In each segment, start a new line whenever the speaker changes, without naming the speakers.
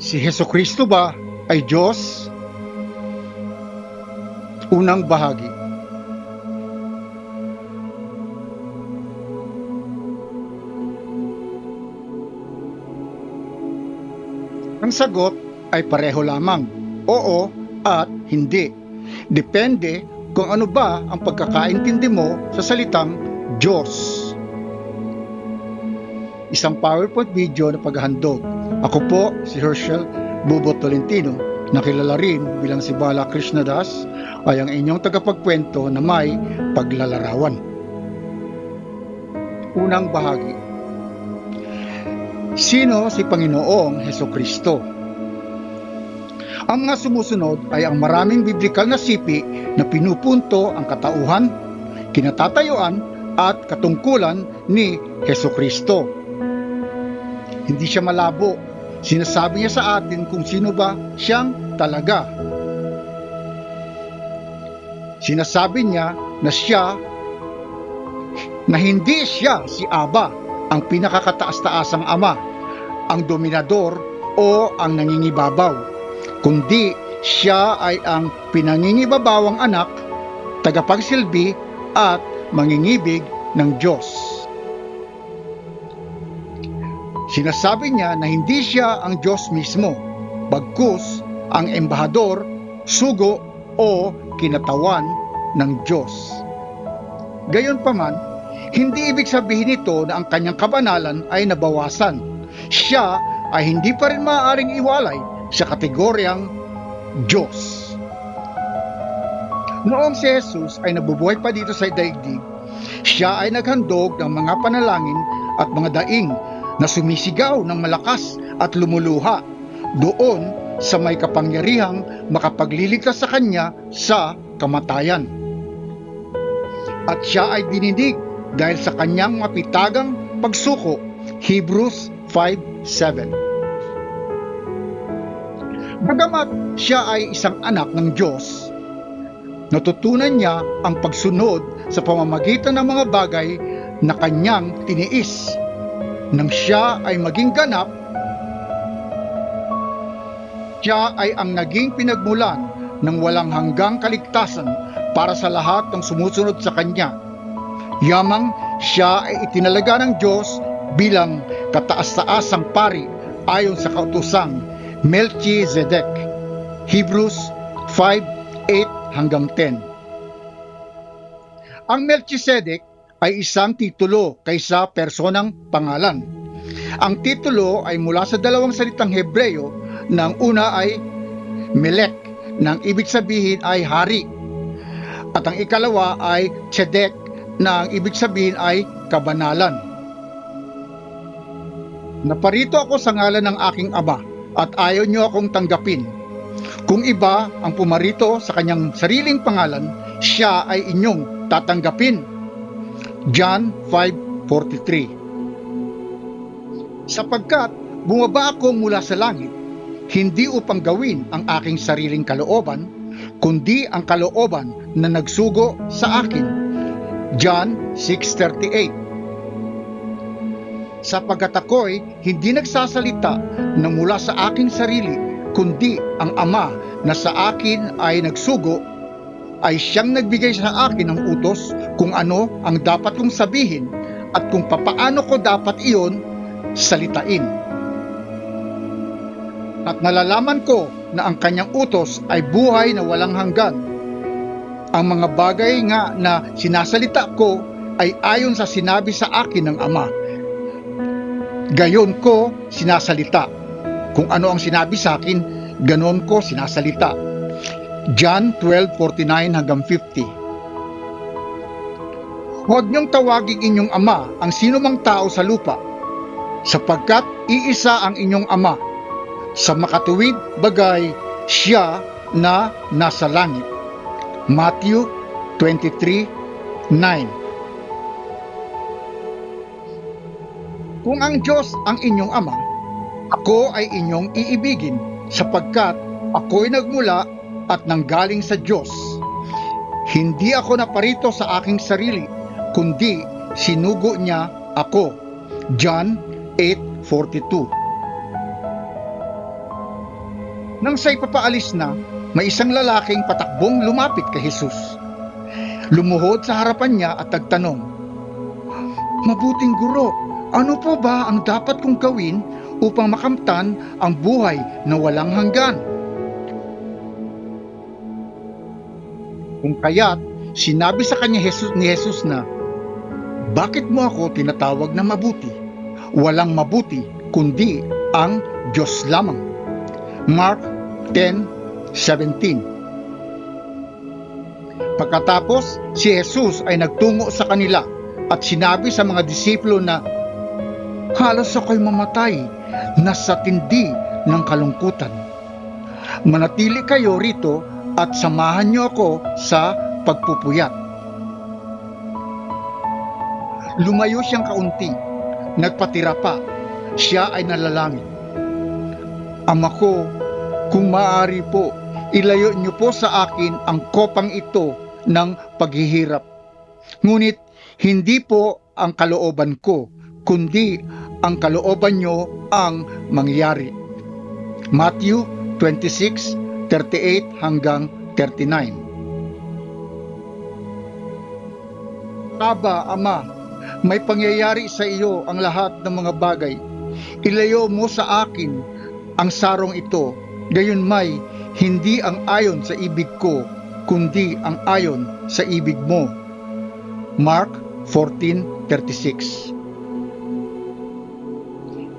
Si Hesukristo ba ay Diyos? Unang bahagi. Ang sagot ay pareho lamang, oo at hindi. Depende kung ano ba ang pagkakaintindi mo sa salitang Diyos. Isang PowerPoint video na paghahandog. Ako po si Herschel Bubo Tolentino, na kilala rin bilang si Bala Krishnadas, ay ang inyong tagapagkwento na may paglalarawan. Unang bahagi. Sino si Panginoong Hesukristo? Ang mga sumusunod ay ang maraming biblikal na sipi na pinupunto ang katauhan, kinatatayuan at katungkulan ni Hesukristo. Hindi siya malabo. Sinasabi niya sa atin kung sino ba siyang talaga. Sinasabi niya na hindi siya si Aba, ang pinakakataas-taasang ama, ang dominador o ang nangingibabaw, kundi siya ay ang pinangingibabawang anak, tagapagsilbi at mangingibig ng Diyos. Sinasabi niya na hindi siya ang Diyos mismo, bagkus ang embahador, sugo o kinatawan ng Diyos. Gayunpaman, hindi ibig sabihin ito na ang kanyang kabanalan ay nabawasan. Siya ay hindi pa rin maaaring iwalay sa kategoryang Diyos. Noong si Jesus ay nabubuhay pa dito sa daigdig, siya ay naghandog ng mga panalangin at mga daing na sumisigaw ng malakas at lumuluha doon sa may kapangyarihang makapagliligtas sa kanya sa kamatayan. At siya ay dinidig dahil sa kanyang mapitagang pagsuko, Hebrews 5:7. Bagamat siya ay isang anak ng Diyos, natutunan niya ang pagsunod sa pamamagitan ng mga bagay na kanyang tiniis. Nang siya ay maging ganap, siya ay ang naging pinagmulan ng walang hanggang kaligtasan para sa lahat ng sumusunod sa kanya. Yamang siya ay itinalaga ng Diyos bilang kataas-taasang pari ayon sa kautosang Melchizedek, Hebrews 5:8-10. Ang Melchizedek ay isang titulo kaysa personang pangalan. Ang titulo ay mula sa dalawang salitang Hebreo na ang una ay Melek, na ang ibig sabihin ay hari, at ang ikalawa ay Tzedek, na ang ibig sabihin ay kabanalan. Naparito ako sa ngalan ng aking Ama at ayaw niyo akong tanggapin. Kung iba ang pumarito sa kanyang sariling pangalan, siya ay inyong tatanggapin. John 5:43. Sapagkat bumaba ako mula sa langit, hindi upang gawin ang aking sariling kalooban, kundi ang kalooban na nagsugo sa akin. John 6:38. Sapagkat ako'y hindi nagsasalita na mula sa aking sarili, kundi ang Ama na sa akin ay nagsugo, ay siyang nagbigay sa akin ng utos kung ano ang dapat kong sabihin at kung papaano ko dapat iyon salitain. At nalalaman ko na ang kanyang utos ay buhay na walang hanggan. Ang mga bagay nga na sinasalita ko ay ayon sa sinabi sa akin ng Ama. Gayon ko sinasalita. Kung ano ang sinabi sa akin, ganon ko sinasalita. John 12:49-50. Huwag niyong tawaging inyong ama ang sinumang tao sa lupa, sapagkat iisa ang inyong Ama. Sa makatuwid bagay, siya na nasa langit. Matthew 23:9. Kung ang Diyos ang inyong Ama, ako ay inyong iibigin, sapagkat ako'y nagmula at nanggaling sa Diyos. Hindi ako naparito sa aking sarili, kundi sinugo niya ako. John 8:42. Nang siya'y papaalis na, may isang lalaking patakbong lumapit kay Jesus. Lumuhod sa harapan niya at nagtanong, "Mabuting guro, ano po ba ang dapat kong gawin upang makamtan ang buhay na walang hanggan?" Kung kaya't sinabi sa kanya ni Jesus na, "Bakit mo ako tinatawag na mabuti? Walang mabuti kundi ang Diyos lamang." Mark 10:17. Pagkatapos, si Jesus ay nagtungo sa kanila at sinabi sa mga disipulo na, "Halos ako'y mamatay na sa tindi ng kalungkutan. Manatili kayo rito at samahan niyo ako sa pagpupuyat." Lumayo siyang kaunti, nagpatira pa, siya ay nalalangin. "Ama ko, kung maaari po, ilayo niyo po sa akin ang kopang ito ng paghihirap. Ngunit hindi po ang kalooban ko, kundi ang kalooban niyo ang mangyari." Matthew 26:38 hanggang 39. "Aba, Ama, may pangyayari sa iyo ang lahat ng mga bagay. Ilayo mo sa akin ang sarong ito, gayon may hindi ang ayon sa ibig ko, kundi ang ayon sa ibig mo." Mark 14:36.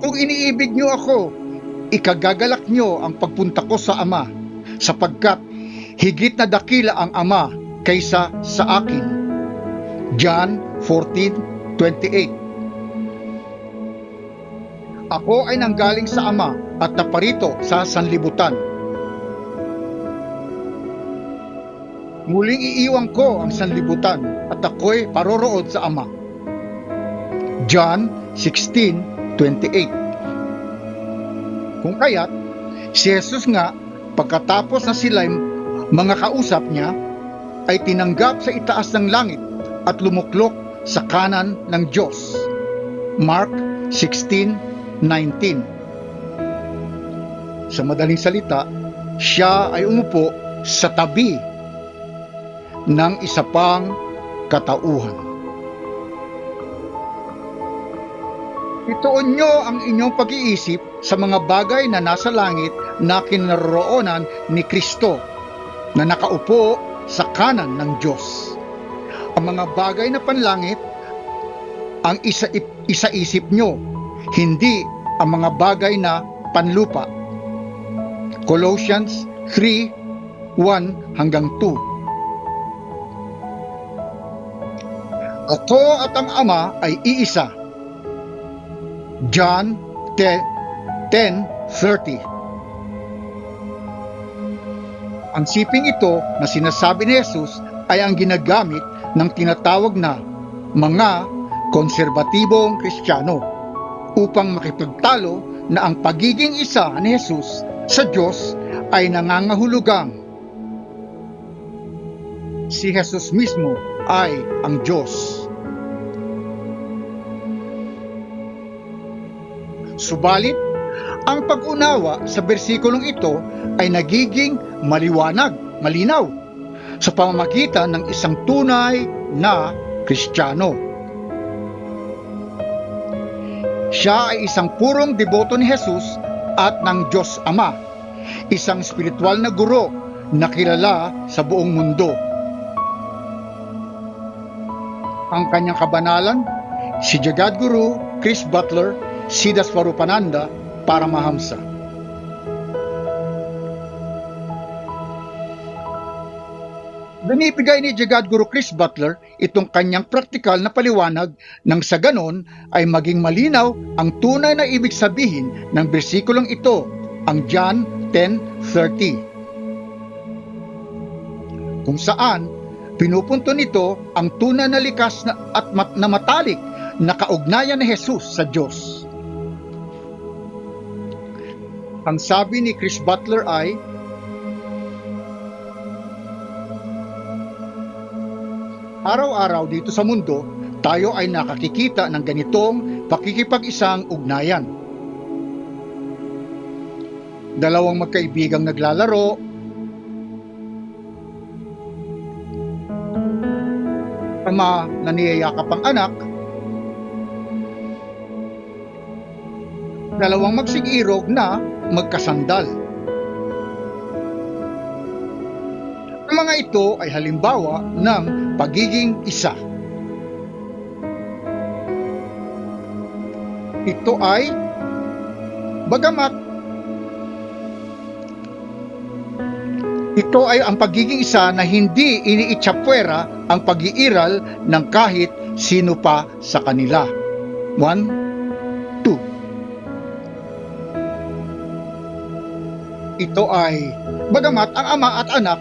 "Kung iniibig niyo ako, ikagagalak niyo ang pagpunta ko sa Ama, sapagkat higit na dakila ang Ama kaysa sa akin." John 14:28. "Ako ay nanggaling sa Ama at naparito sa sanlibutan. Muling iiwan ko ang sanlibutan at ako'y paroroon sa Ama." John 16:28. Kung kaya't, si Jesus nga, pagkatapos na sila'y mga kausap niya, ay tinanggap sa itaas ng langit at lumuklok sa kanan ng Diyos. Mark 16:19. Sa madaling salita, siya ay umupo sa tabi ng isa pang katauhan. Ituon nyo ang inyong pag-iisip sa mga bagay na nasa langit na kinaroroonan ni Kristo na nakaupo sa kanan ng Diyos. Ang mga bagay na panlangit ang isaisip nyo, hindi ang mga bagay na panlupa. Colossians 3:1 hanggang 2. "Ako at ang Ama ay iisa." John 10:30. Ang siping ito na sinasabi ni Jesus ay ang ginagamit ng tinatawag na mga konserbatibong Kristiyano upang makipagtalo na ang pagiging isa ni Jesus sa Diyos ay nangangahulugang si Jesus mismo ay ang Diyos. Subalit, ang pag-unawa sa bersikulong ito ay nagiging malinaw sa pamamagitan ng isang tunay na Kristiyano. Siya ay isang purong deboto ni Jesus at ng Diyos Ama, isang spiritual na guro na kilala sa buong mundo. Ang kanyang kabanalan, si Jagadguru Chris Butler, Siddha Swarupananda, Paramahamsa. Binibigay ni Jagadguru Chris Butler itong kanyang praktikal na paliwanag nang sa ganon ay maging malinaw ang tunay na ibig sabihin ng bersikulong ito, ang John 10:30. Kung saan, pinupunto nito ang tunay na likas at matalik na kaugnayan ni Jesus sa Diyos. Ang sabi ni Chris Butler ay, araw-araw dito sa mundo, tayo ay nakakikita ng ganitong pakikipag-isang ugnayan. dalawang magkaibigang naglalaro, ama na niyayakap ang anak, dalawang magsigirog na magkasandal. Ang mga ito ay halimbawa ng pagiging isa. Ito ay bagamat ito ay ang pagiging isa na hindi iniitsapwera ang pag-iiral ng kahit sino pa sa kanila. 1, 2. Ito ay bagamat ang ama at anak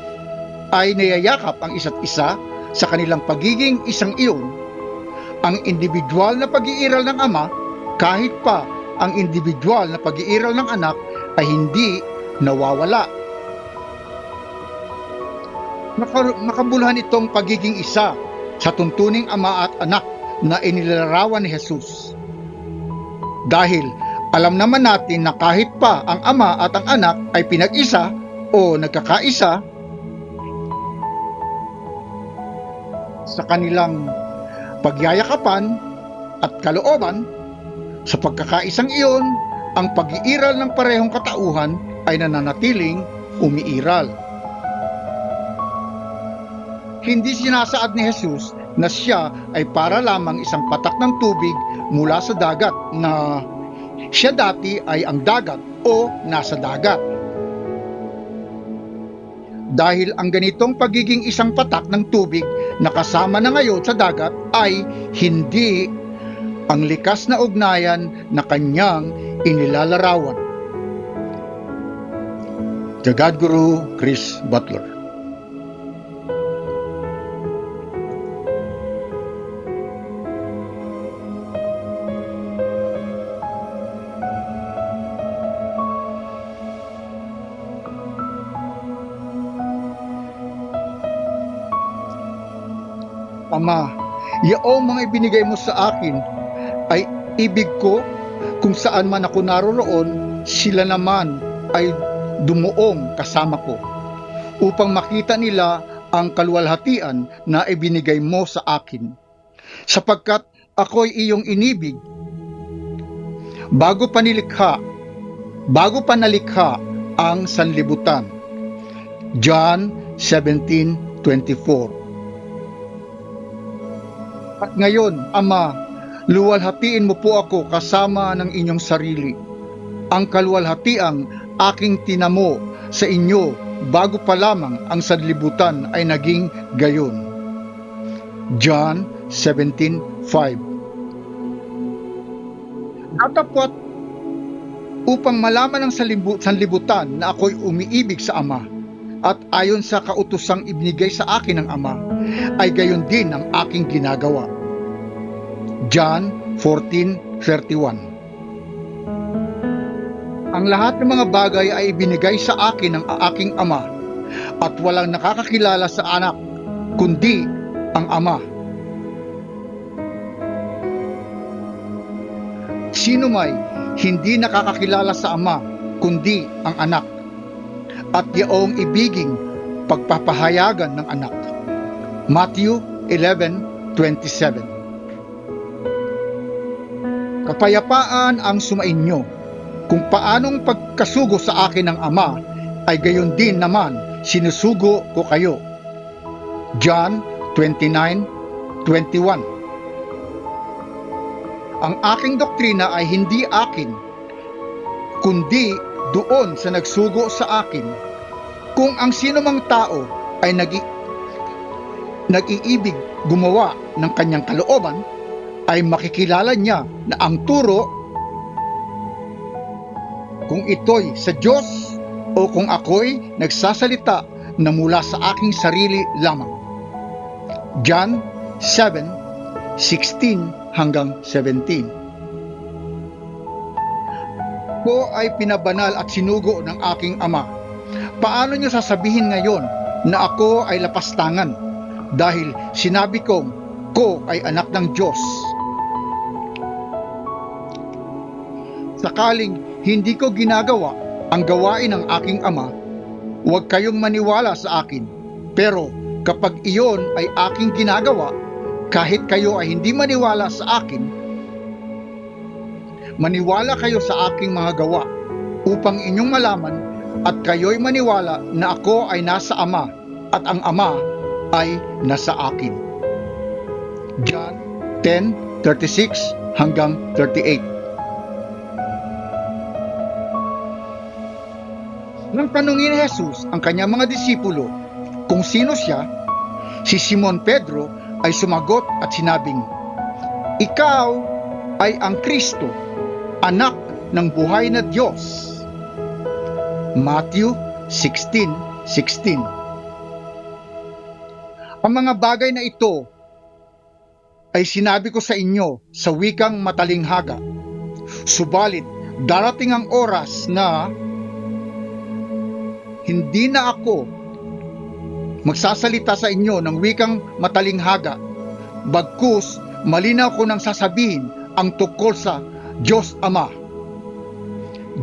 ay niyayakap ang isa't isa sa kanilang pagiging isang iyon, ang individual na pag-iiral ng ama kahit pa ang individual na pag-iiral ng anak ay hindi nawawala. Makabuluhan itong pagiging isa sa tuntuning ama at anak na inilalarawan ni Jesus. Dahil alam naman natin na kahit pa ang ama at ang anak ay pinag-isa o nagkakaisa sa kanilang pagyayakapan at kalooban, sa pagkakaisang iyon, ang pag-iiral ng parehong katauhan ay nananatiling umiiral. Hindi sinasaad ni Jesus na siya ay para lamang isang patak ng tubig mula sa dagat na siya dati ay ang dagat o nasa dagat. Dahil ang ganitong pagiging isang patak ng tubig na kasama na ngayon sa dagat ay hindi ang likas na ugnayan na kanyang inilalarawan. Jagadguru Chris Butler. Ama, yaong mga ibinigay mo sa akin ay ibig ko, kung saan man ako naroroon, sila naman ay dumuong kasama ko, upang makita nila ang kaluwalhatian na ibinigay mo sa akin, sapagkat ako'y iyong inibig. Bago pa nalikha ang sanlibutan. John 17:24. At ngayon, Ama, luwalhatiin mo po ako kasama ng inyong sarili. Ang kaluwalhatiang aking tinamo sa inyo bago pa lamang ang sanlibutan ay naging gayon. John 17:5. Datapwat upang malaman ng sanlibutan na ako'y umiibig sa Ama, at ayon sa kautosang ibinigay sa akin ng Ama, ay gayon din ang aking ginagawa. John 14:31. Ang lahat ng mga bagay ay ibinigay sa akin ng aking Ama, at walang nakakakilala sa anak kundi ang Ama. Sino may hindi nakakakilala sa Ama kundi ang anak, at yaong ibiging pagpapahayagan ng anak. Matthew 11:27. Kapayapaan ang sumainyo. Kung paanong pagkasugo sa akin ng Ama, ay gayon din naman sinusugo ko kayo. John 29:21. Ang aking doktrina ay hindi akin, kundi doon sa nagsugo sa akin. Kung ang sino mang tao ay nag-iibig gumawa ng kanyang kalooban, ay makikilala niya na ang turo, kung ito'y sa Diyos o kung ako'y nagsasalita na mula sa aking sarili lamang. John 7:16-17. Ko ay pinabanal at sinugo ng aking Ama. Paano niyo sasabihin ngayon na ako ay lapastangan dahil sinabi kong ko ay anak ng Diyos? Sakaling hindi ko ginagawa ang gawain ng aking Ama, huwag kayong maniwala sa akin. Pero kapag iyon ay aking ginagawa, kahit kayo ay hindi maniwala sa akin, maniwala kayo sa aking mga gawa, upang inyong malaman at kayo'y maniwala na ako ay nasa Ama at ang Ama ay nasa akin. John 10:36 hanggang 38. Nang tanungin ni Jesus ang kanyang mga disipulo kung sino siya, si Simon Pedro ay sumagot at sinabing, "Ikaw ay ang Kristo, anak ng buhay na Diyos." Matthew 16:16. Ang mga bagay na ito ay sinabi ko sa inyo sa wikang matalinghaga. Subalit darating ang oras na hindi na ako magsasalita sa inyo ng wikang matalinghaga, bagkus malinaw ko nang sasabihin ang tungkol sa Diyos Ama.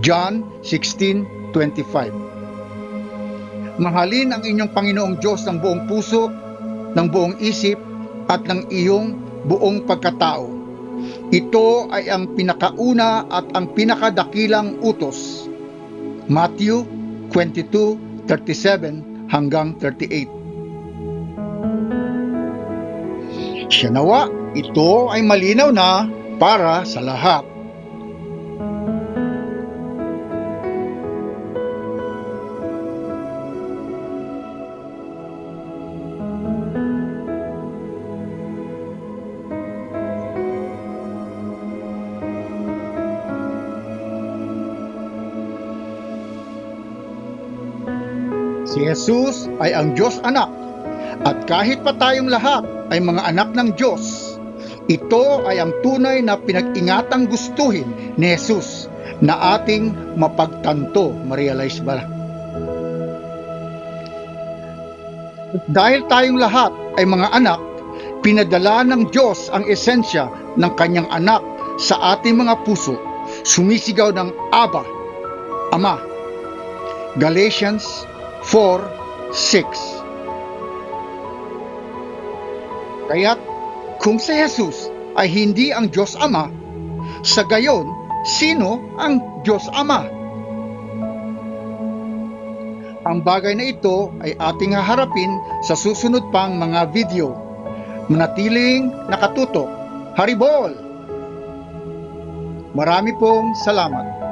John 16:25. Mahalin ang inyong Panginoong Diyos ng buong puso, ng buong isip, at ng iyong buong pagkatao. Ito ay ang pinakauna at ang pinakadakilang utos. Matthew 22:37 hanggang 38. Siya nawa, ito ay malinaw na para sa lahat. Si Jesus ay ang Diyos Anak, at kahit pa tayong lahat ay mga anak ng Diyos, ito ay ang tunay na pinag-ingatang gustuhin ni Jesus na ating mapagtanto, ma-realize ba? Dahil tayong lahat ay mga anak, pinadala ng Diyos ang esensya ng kanyang anak sa ating mga puso, sumisigaw ng Abba, Ama. Galatians 4:6. Kaya't kung si Jesus ay hindi ang Diyos Ama, sa gayon, sino ang Diyos Ama? Ang bagay na ito ay ating haharapin sa susunod pang mga video. Manatiling nakatutok. Haribol! Marami pong salamat.